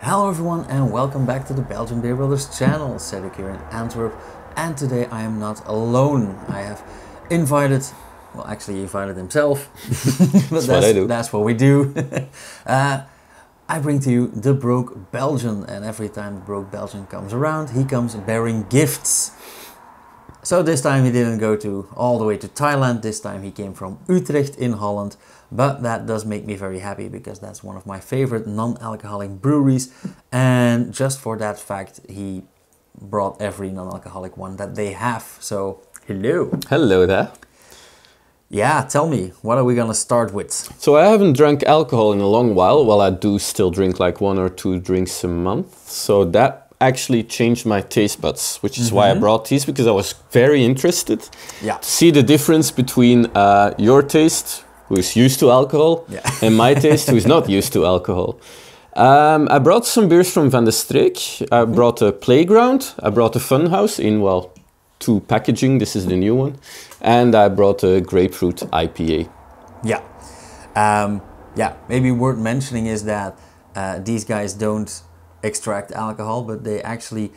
Hello everyone and welcome back to the Belgian Beer Brothers channel. Cedric here in Antwerp, and today I am not alone. I have invited, well actually he invited himself, but that's what we do. I bring to you the Broke Belgian, and every time the Broke Belgian comes around he comes bearing gifts. So this time he didn't go all the way to Thailand, this time he came from Utrecht in Holland. But that does make me very happy because that's one of my favorite non-alcoholic breweries, and just for that fact he brought every non-alcoholic one that they have. So hello. Hello there. Yeah, tell me, what are we gonna start with? So I haven't drank alcohol in a long while. Well, I do still drink like 1 or 2 drinks a month. So that actually changed my taste buds, which is why I brought these, because I was very interested to see the difference between your taste, who is used to alcohol, and my taste, who is not used to alcohol. I brought some beers from Vandestreek. I brought a Playground. I brought a Funhouse in, well, 2 packaging. This is the new one. And I brought a Grapefruit IPA. Yeah. Maybe worth mentioning is that these guys don't extract alcohol, but they actually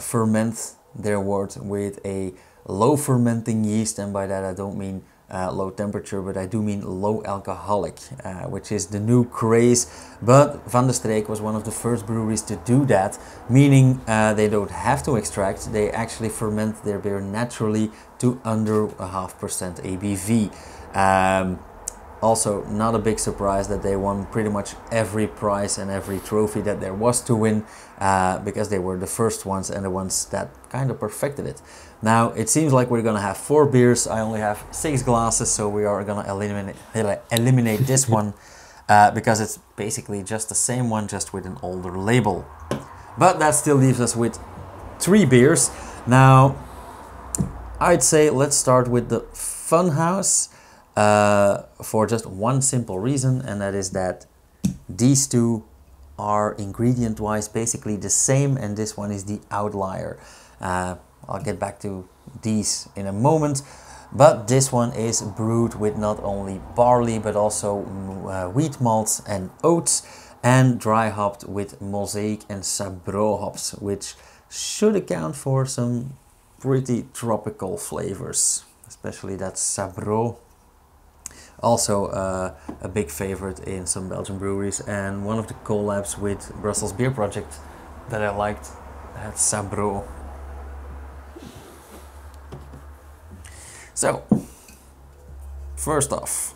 ferment their wort with a low fermenting yeast, and by that I don't mean low temperature, but I do mean low alcoholic, which is the new craze. But Vandestreek was one of the first breweries to do that, meaning they don't have to extract, they actually ferment their beer naturally to under 0.5% ABV. Also, not a big surprise that they won pretty much every prize and every trophy that there was to win, because they were the first ones and the ones that kind of perfected it. Now, it seems like we're gonna have 4 beers. I only have 6 glasses, so we are gonna eliminate this one, because it's basically just the same one, just with an older label. But that still leaves us with 3 beers. Now, I'd say let's start with the Funhouse. For just one simple reason, and that is that these two are ingredient wise basically the same, and this one is the outlier. I'll get back to these in a moment, but this one is brewed with not only barley but also wheat malts and oats, and dry hopped with mosaic and sabro hops, which should account for some pretty tropical flavors, especially that sabro. Also a big favorite in some Belgian breweries, and one of the collabs with Brussels Beer Project that I liked had sabro. So, first off,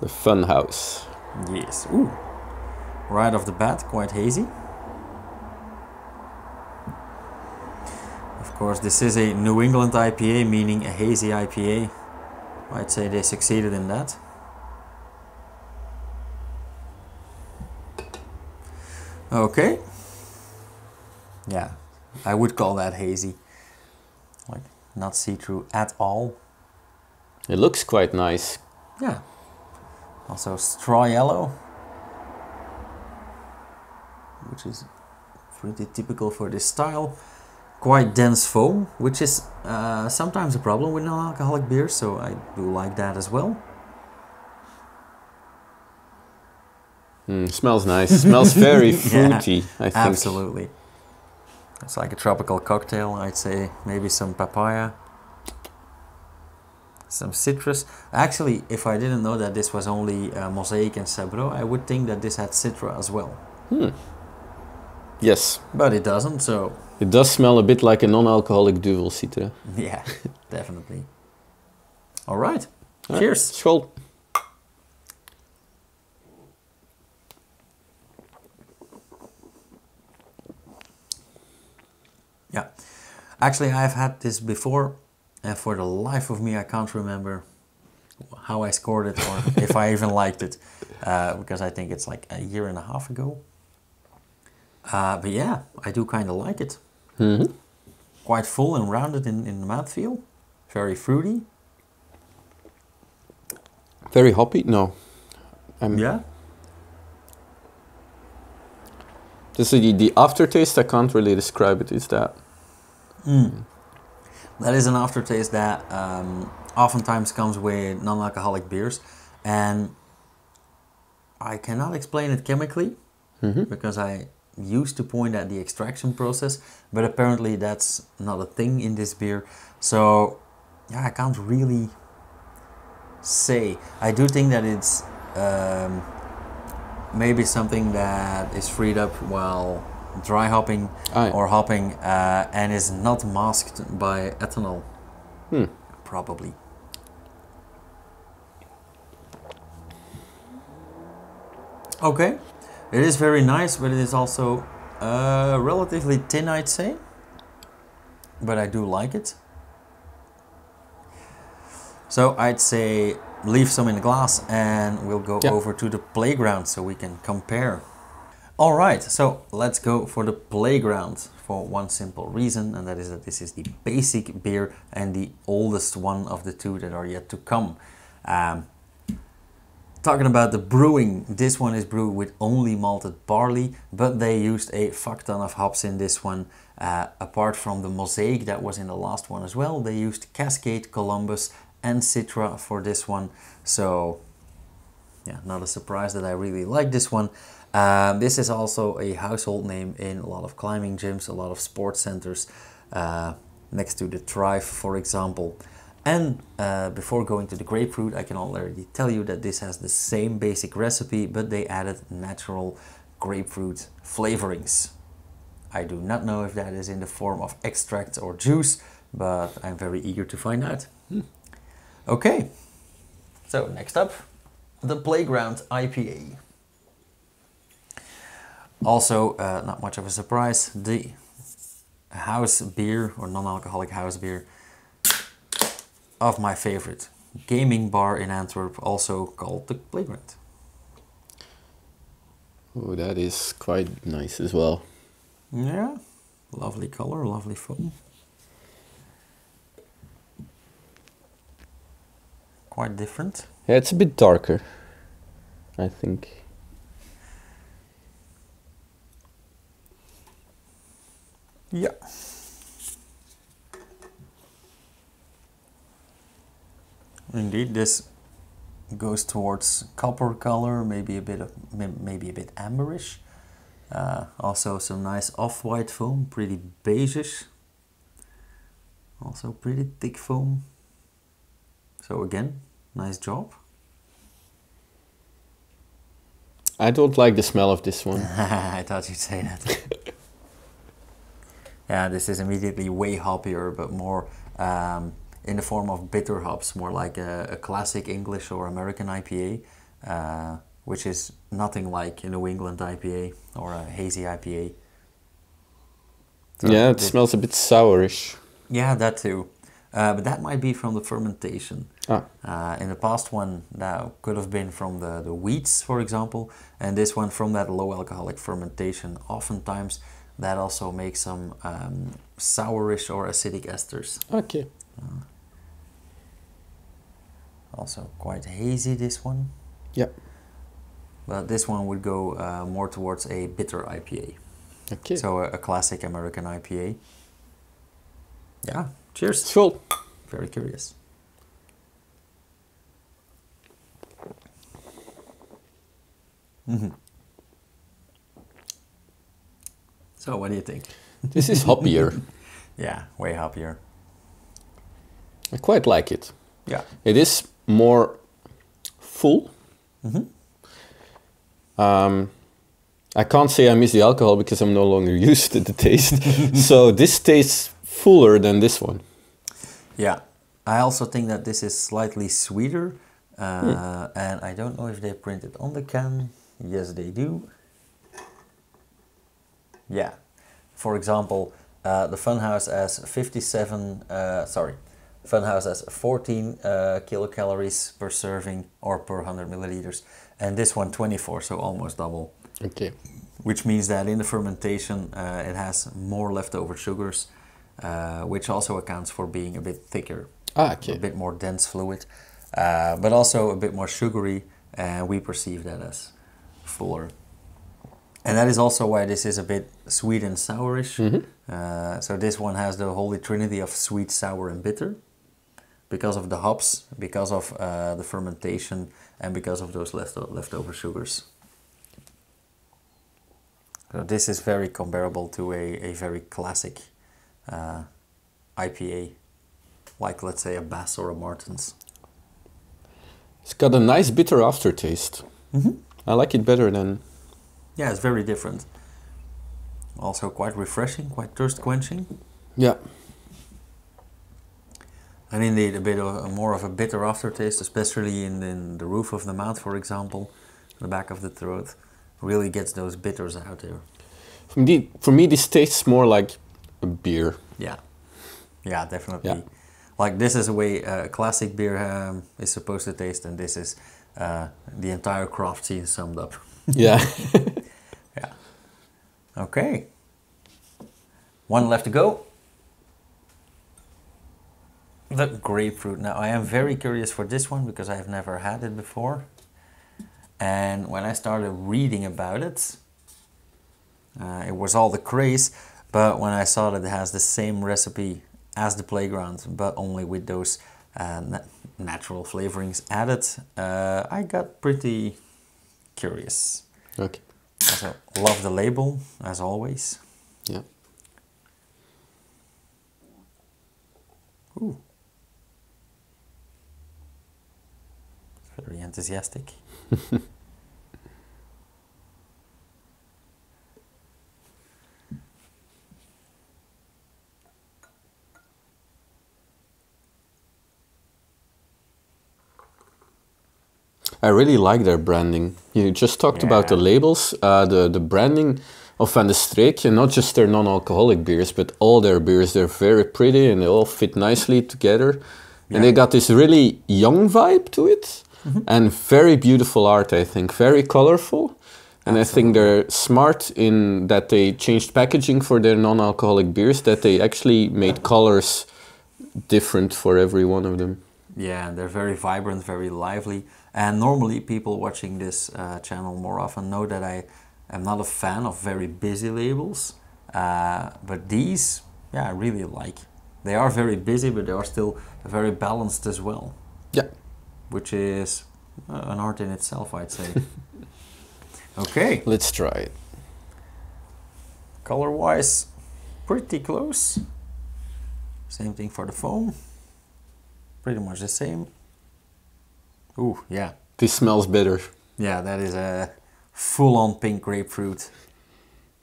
the Funhouse. Yes, ooh, right off the bat, quite hazy. Of course, this is a New England IPA, meaning a hazy IPA. I'd say they succeeded in that. Okay. Yeah, I would call that hazy. Like, not see-through at all. It looks quite nice. Yeah. Also straw yellow, which is pretty typical for this style. Quite dense foam, which is sometimes a problem with non-alcoholic beers, so I do like that as well. Smells nice. Smells very fruity, I think. Absolutely. It's like a tropical cocktail, I'd say. Maybe some papaya, some citrus. Actually, if I didn't know that this was only mosaic and sabro, I would think that this had citra as well. Yes. But it doesn't, so... It does smell a bit like a non-alcoholic duvel citra. Yeah, definitely. All right. Cheers. Skål. Yeah. Actually, I've had this before, and for the life of me, I can't remember how I scored it or if I even liked it, because I think it's like a 1.5 years ago. But yeah, I do kind of like it. Quite full and rounded in the mouthfeel. Very fruity. Very hoppy? No. Yeah. This is the aftertaste, I can't really describe it, is that? That is an aftertaste that oftentimes comes with non-alcoholic beers, and I cannot explain it chemically because I used to point at the extraction process, but apparently that's not a thing in this beer. So yeah, I can't really say. I do think that it's maybe something that is freed up while dry hopping or hopping and is not masked by ethanol. Probably. Okay, it is very nice, but it is also relatively thin, I'd say. But I do like it. So I'd say leave some in the glass and we'll go over to the Playground so we can compare. Alright, so let's go for the Playground for one simple reason, and that is that this is the basic beer and the oldest one of the two that are yet to come. Talking about the brewing, this one is brewed with only malted barley, but they used a fuck ton of hops in this one. Apart from the mosaic that was in the last one as well, they used Cascade, Columbus and Citra for this one. So yeah, not a surprise that I really like this one. This is also a household name in a lot of climbing gyms, a lot of sports centers, next to the Thrive, for example. And before going to the grapefruit, I can already tell you that this has the same basic recipe, but they added natural grapefruit flavorings. I do not know if that is in the form of extract or juice, but I'm very eager to find out. Okay, so next up, the Playground IPA. Also, not much of a surprise, the house beer or non-alcoholic house beer of my favorite gaming bar in Antwerp, also called the Playground. Oh, that is quite nice as well. Yeah, lovely color, lovely foam. Quite different. Yeah, it's a bit darker, I think. Yeah. Indeed, this goes towards copper color, maybe a bit amberish. Also some nice off-white foam, pretty beigeish. Also pretty thick foam. So again, nice job. I don't like the smell of this one. I thought you'd say that. Yeah, this is immediately way hoppier, but more in the form of bitter hops, more like a classic English or American IPA, which is nothing like a New England IPA or a hazy IPA. So yeah, it smells a bit sourish. Yeah, that too. But that might be from the fermentation. In the past one, that could have been from the wheats, for example, and this one from that low alcoholic fermentation. Oftentimes, that also makes some sourish or acidic esters. Okay. Also quite hazy, this one. Yeah. But this one would go more towards a bitter IPA. Okay. So a classic American IPA. Yeah, cheers. Cool. Very curious. So what do you think? This is hoppier. Yeah, way hoppier. I quite like it. Yeah. It is more full. I can't say I miss the alcohol because I'm no longer used to the taste. So this tastes fuller than this one. Yeah. I also think that this is slightly sweeter. And I don't know if they print it on the can. Yes, they do. Yeah. For example, the Funhouse has 14 kilocalories per serving or per 100 milliliters, and this one 24, so almost double. Okay. Which means that in the fermentation it has more leftover sugars, which also accounts for being a bit thicker, Okay. a bit more dense fluid, but also a bit more sugary, and we perceive that as fuller. And that is also why this is a bit sweet and sourish. So this one has the holy trinity of sweet, sour and bitter. because of the hops, because of the fermentation, and because of those leftover sugars. So this is very comparable to a very classic IPA, like let's say a Bass or a Martins. It's got a nice bitter aftertaste. I like it better than... Yeah, it's very different. Also quite refreshing, quite thirst quenching. Yeah. And indeed a bit of more of a bitter aftertaste, especially in the roof of the mouth, for example, the back of the throat. Really gets those bitters out there. For me, this tastes more like a beer. Yeah, yeah, definitely. Yeah. Like this is the way classic beer is supposed to taste, and this is the entire craft scene summed up. Yeah. Yeah. Okay. One left to go. The grapefruit. Now I am very curious for this one because I have never had it before. And when I started reading about it, it was all the craze. But when I saw that it has the same recipe as the Playground, but only with those natural flavorings added, I got pretty curious. Okay. Also, love the label, as always. Yeah. Ooh. Very enthusiastic. I really like their branding. You just talked about the labels, the branding of Vandestreek, and not just their non-alcoholic beers, but all their beers. They're very pretty and they all fit nicely together. And they got this really young vibe to it, and very beautiful art, I think. Very colorful. And I think they're smart in that they changed packaging for their non-alcoholic beers, that they actually made colors different for every one of them. Yeah, they're very vibrant, very lively. And normally people watching this channel more often know that I am not a fan of very busy labels. But these, I really like. They are very busy, but they are still very balanced as well. Yeah. Which is an art in itself, I'd say. Okay. Let's try it. Color-wise, pretty close. Same thing for the foam. Pretty much the same. Ooh, yeah. This smells better. Yeah, that is a full-on pink grapefruit.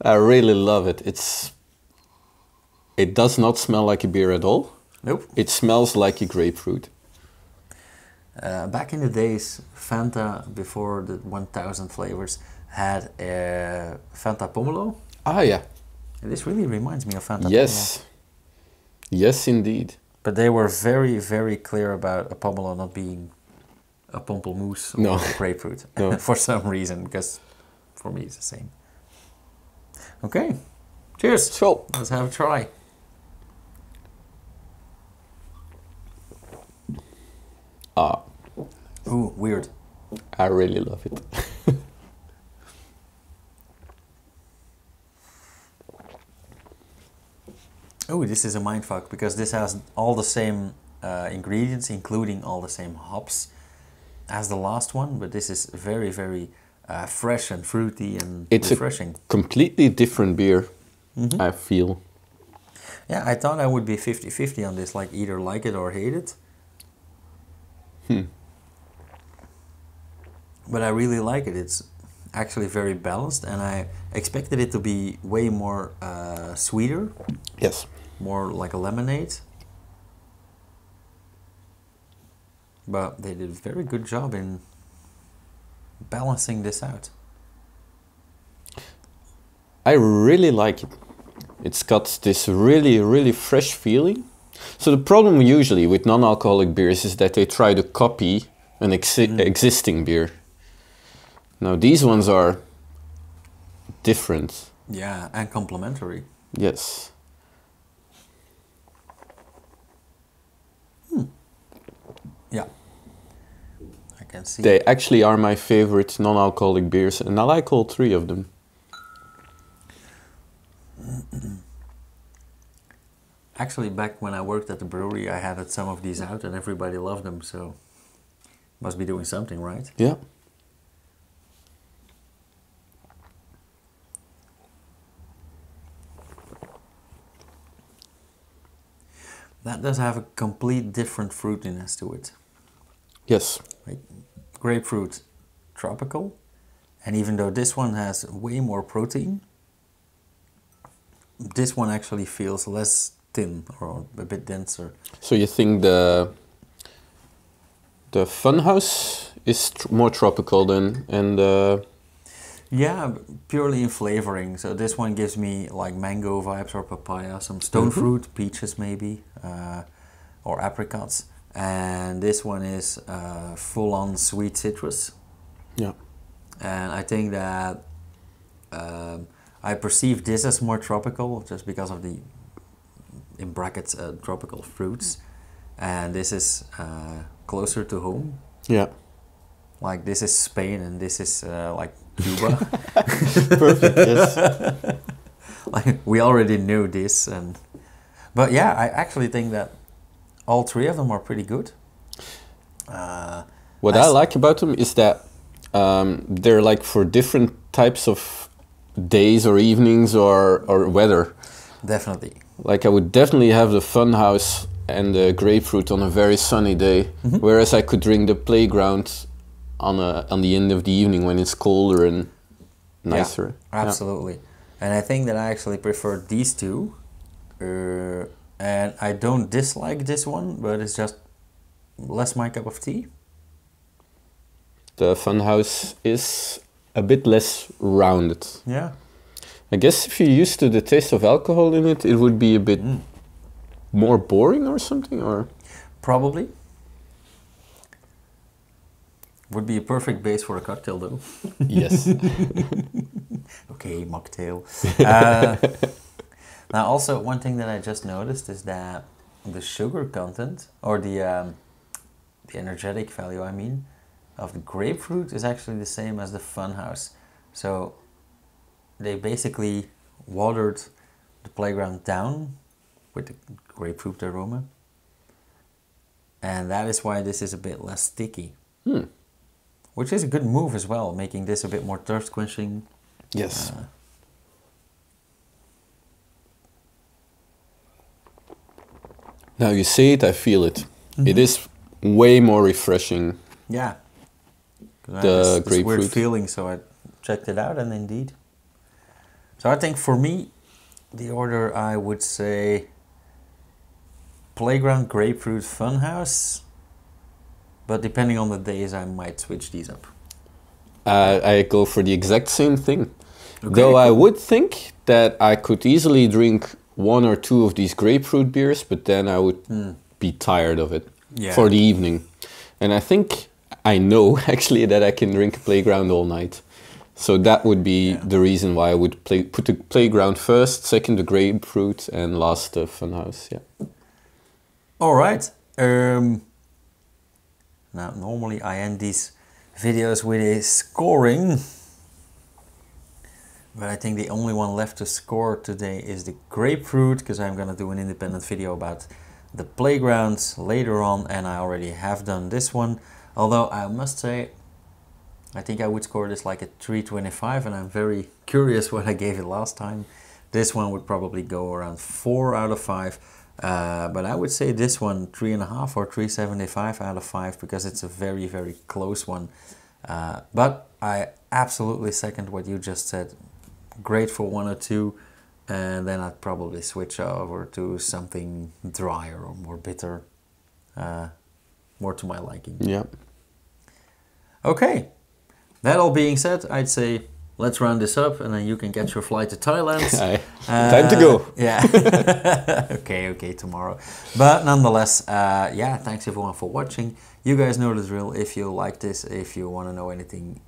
I really love it. It does not smell like a beer at all. Nope. It smells like a grapefruit. Back in the days, Fanta, before the 1000 flavors, had Fanta Pomelo. Ah, yeah. And this really reminds me of Fanta Yes. Pomelo. Yes, indeed. But they were very, very clear about a Pomelo not being a pamplemousse or a grapefruit. No. For some reason, because for me it's the same. Okay. Cheers. So, let's have a try. Ooh, weird. I really love it. Oh, this is a mindfuck because this has all the same ingredients, including all the same hops as the last one, but this is very, very fresh and fruity and refreshing. It's a completely different beer, I feel. Yeah, I thought I would be 50-50 on this, like either like it or hate it. But I really like it. It's actually very balanced, and I expected it to be way more sweeter. Yes. More like a lemonade. But they did a very good job in balancing this out. I really like it. It's got this really, really fresh feeling. So the problem usually with non-alcoholic beers is that they try to copy an existing beer. Now these ones are different. Yeah, and complementary. Yes. Yeah. I can see. They actually are my favorite non-alcoholic beers, and I like all three of them. Actually, back when I worked at the brewery, I had some of these out and everybody loved them, so must be doing something, right? Yeah. That does have a complete different fruitiness to it. Yes. Like grapefruit, tropical, and even though this one has way more protein, this one actually feels less thin or a bit denser. So you think the Funhouse is more tropical than, and yeah, purely in flavoring. So this one gives me like mango vibes or papaya, some stone fruit, peaches maybe, or apricots. And this one is full-on sweet citrus. yeah. And I think that I perceive this as more tropical just because of the, in brackets, tropical fruits. And this is closer to home. Yeah. Like this is Spain and this is like Cuba. Perfect, yes. Like we already knew this, but yeah, I actually think that all three of them are pretty good. What I like about them is that they're like for different types of days or evenings or weather. Definitely. Like I would definitely have the Funhouse and the grapefruit on a very sunny day, whereas I could drink the Playground on the end of the evening when it's colder and nicer. Yeah, absolutely. And I think that I actually prefer these two. And I don't dislike this one, but it's just less my cup of tea. The Funhouse is a bit less rounded. Yeah. I guess if you're used to the taste of alcohol in it, it would be a bit more boring or something, or? Probably. Would be a perfect base for a cocktail though. Yes. Okay, mocktail. Now also one thing that I just noticed is that the sugar content, or the energetic value I mean, of the grapefruit is actually the same as the Funhouse. So they basically watered the Playground down with the grapefruit aroma. And that is why this is a bit less sticky. Which is a good move as well, making this a bit more thirst quenching. Yes. Now you say it, I feel it. It is way more refreshing. Yeah. The this weird grapefruit. feeling, so I checked it out, and indeed. So I think for me, the order I would say Playground, Grapefruit, Funhouse. But depending on the days, I might switch these up. I go for the exact same thing. Okay, Though I cool. would think that I could easily drink one or two of these grapefruit beers, but then I would be tired of it for the evening. And I think I know actually that I can drink Playground all night. So that would be the reason why I would put the Playground first, second the grapefruit, and last the Funhouse. Yeah. All right. Now, normally I end these videos with a scoring, but I think the only one left to score today is the grapefruit, because I'm going to do an independent video about the Playgrounds later on, and I already have done this one. Although I must say, I think I would score this like a 3.25, and I'm very curious what I gave it last time. This one would probably go around 4 out of 5. But I would say this one 3.5 or 3.75 out of 5, because it's a very, very close one. But I absolutely second what you just said. Great for 1 or 2, and then I'd probably switch over to something drier or more bitter, more to my liking. Yeah. Okay, that all being said, I'd say let's round this up, and then you can get your flight to Thailand. Time to go. Yeah. Okay, tomorrow. But nonetheless, yeah, thanks everyone for watching. You guys know the drill. If you like this, if you want to know anything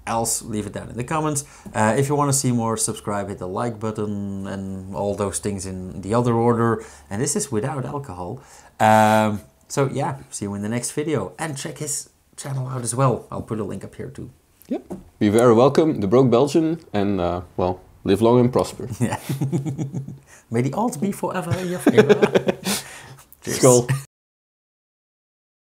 else, leave it down in the comments. If you want to see more, subscribe, hit the like button, and all those things in the other order. And this is without alcohol. So yeah, see you in the next video. And check his channel out as well. I'll put a link up here too. Yep. Be very welcome, the Broke Belgian, and well, Live long and prosper. Yeah. May the odds be forever in your favor. Cheers. Skål.